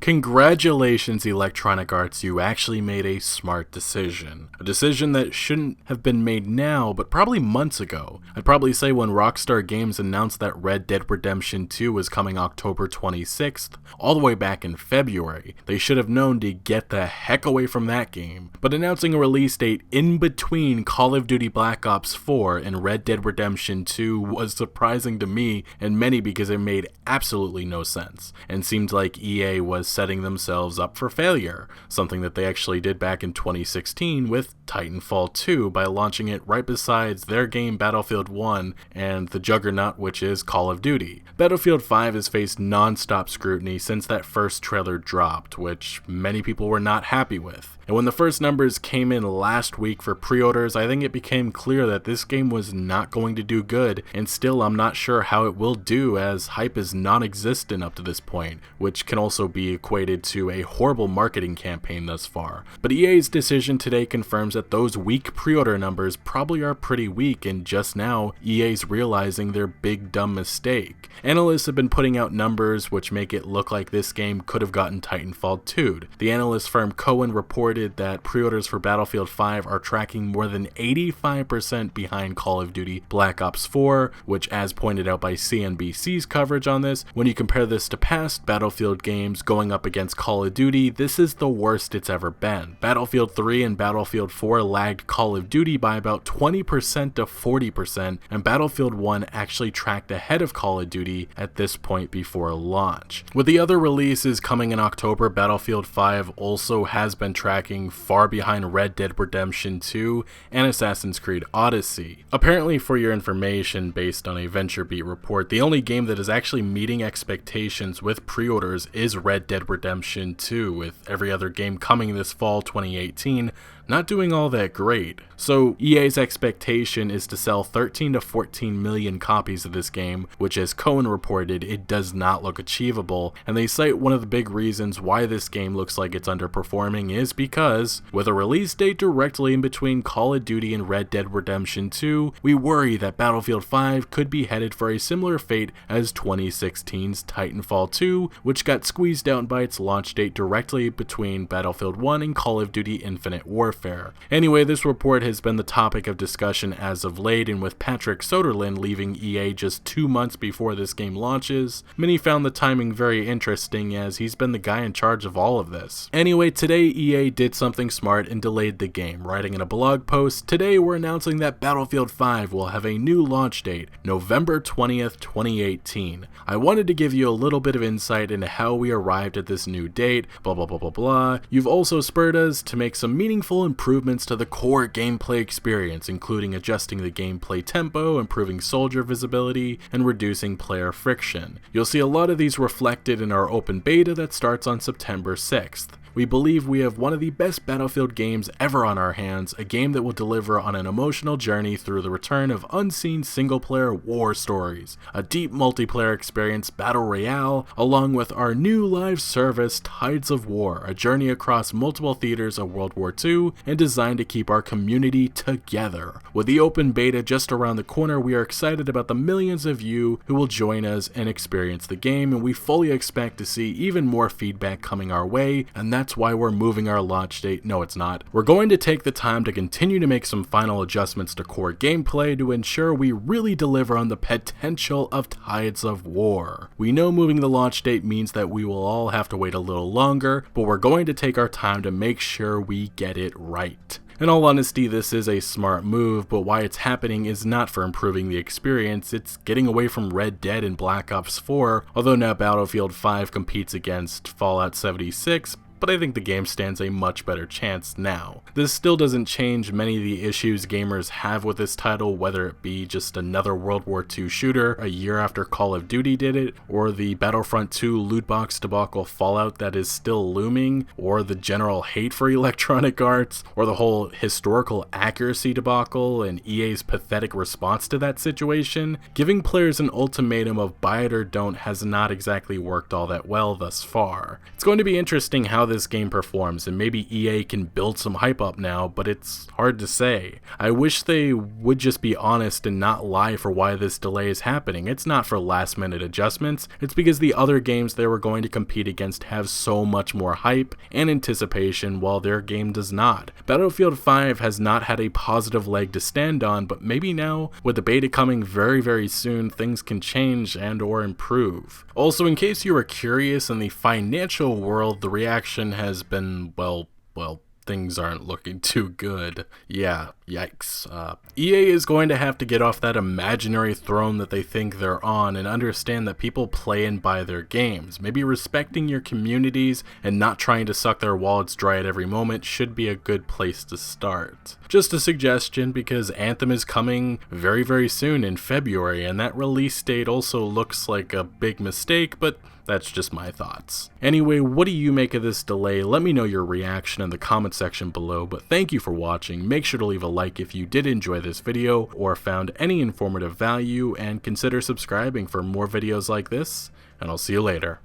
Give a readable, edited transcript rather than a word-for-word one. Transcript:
Congratulations, Electronic Arts, you actually made a smart decision. A decision that shouldn't have been made now, but probably months ago. I'd probably say when Rockstar Games announced that Red Dead Redemption 2 was coming October 26th, all the way back in February. They should have known to get the heck away from that game. But announcing a release date in between Call of Duty Black Ops 4 and Red Dead Redemption 2 was surprising to me and many because it made absolutely no sense, and seemed like EA was setting themselves up for failure, something that they actually did back in 2016 with Titanfall 2 by launching it right besides their game Battlefield 1 and the juggernaut which is Call of Duty. Battlefield 5 has faced non-stop scrutiny since that first trailer dropped, which many people were not happy with. And when the first numbers came in last week for pre-orders, I think it became clear that this game was not going to do good, and still I'm not sure how it will do as hype is non-existent up to this point, which can also be equated to a horrible marketing campaign thus far. But EA's decision today confirms that those weak pre-order numbers probably are pretty weak, and just now EA's realizing their big dumb mistake. Analysts have been putting out numbers which make it look like this game could have gotten Titanfall 2'd. The analyst firm Cowen reported that pre-orders for Battlefield 5 are tracking more than 85% behind Call of Duty Black Ops 4, which, as pointed out by CNBC's coverage on this, when you compare this to past Battlefield games going up against Call of Duty, this is the worst it's ever been. Battlefield 3 and Battlefield 4 lagged Call of Duty by about 20% to 40%, and Battlefield 1 actually tracked ahead of Call of Duty at this point before launch. With the other releases coming in October, Battlefield 5 also has been tracking far behind Red Dead Redemption 2 and Assassin's Creed Odyssey. Apparently, for your information, based on a VentureBeat report, the only game that is actually meeting expectations with pre-orders is Red Dead Redemption 2, with every other game coming this fall 2018 not doing all that great. So EA's expectation is to sell 13 to 14 million copies of this game, which, as Cohen reported, it does not look achievable, and they cite one of the big reasons why this game looks like it's underperforming is because, with a release date directly in between Call of Duty and Red Dead Redemption 2, we worry that Battlefield 5 could be headed for a similar fate as 2016's Titanfall 2, which got squeezed out by its launch date directly between Battlefield 1 and Call of Duty Infinite Warfare. Anyway, this report has been the topic of discussion as of late, and with Patrick Soderlund leaving EA just 2 months before this game launches, many found the timing very interesting as he's been the guy in charge of all of this. Anyway, today EA did something smart and delayed the game, writing in a blog post, "Today we're announcing that Battlefield 5 will have a new launch date, November 20th, 2018. I wanted to give you a little bit of insight into how we arrived at this new date, blah blah blah blah blah. You've also spurred us to make some meaningful improvements to the core gameplay experience, including adjusting the gameplay tempo, improving soldier visibility, and reducing player friction. You'll see a lot of these reflected in our open beta that starts on September 6th. We believe we have one of the best Battlefield games ever on our hands, a game that will deliver on an emotional journey through the return of unseen single-player war stories, a deep multiplayer experience battle royale, along with our new live service Tides of War, a journey across multiple theaters of World War II and designed to keep our community together. With the open beta just around the corner, we are excited about the millions of you who will join us and experience the game, and we fully expect to see even more feedback coming our way, and that's why we're moving our launch date. No, it's not. We're going to take the time to continue to make some final adjustments to core gameplay to ensure we really deliver on the potential of Tides of War. We know moving the launch date means that we will all have to wait a little longer, but we're going to take our time to make sure we get it right." In all honesty, this is a smart move, but why it's happening is not for improving the experience, it's getting away from Red Dead and Black Ops 4, although now Battlefield 5 competes against Fallout 76, but I think the game stands a much better chance now. This still doesn't change many of the issues gamers have with this title, whether it be just another World War II shooter a year after Call of Duty did it, or the Battlefront 2 loot box debacle Fallout that is still looming, or the general hate for Electronic Arts, or the whole historical accuracy debacle and EA's pathetic response to that situation. Giving players an ultimatum of buy it or don't has not exactly worked all that well thus far. It's going to be interesting how how this game performs, and maybe EA can build some hype up now, but it's hard to say. I wish they would just be honest and not lie for why this delay is happening. It's not for last minute adjustments, it's because the other games they were going to compete against have so much more hype and anticipation while their game does not. Battlefield 5 has not had a positive leg to stand on, but maybe now, with the beta coming very soon, things can change and or improve. Also, in case you were curious, in the financial world, the reaction has been, well, things aren't looking too good. Yeah, yikes. EA is going to have to get off that imaginary throne that they think they're on and understand that people play and buy their games. Maybe respecting your communities and not trying to suck their wallets dry at every moment should be a good place to start. Just a suggestion, because Anthem is coming very soon in February, and that release date also looks like a big mistake, but that's just my thoughts. Anyway, what do you make of this delay? Let me know your reaction in the comment section below, but thank you for watching. Make sure to leave a like if you did enjoy this video or found any informative value, and consider subscribing for more videos like this, and I'll see you later.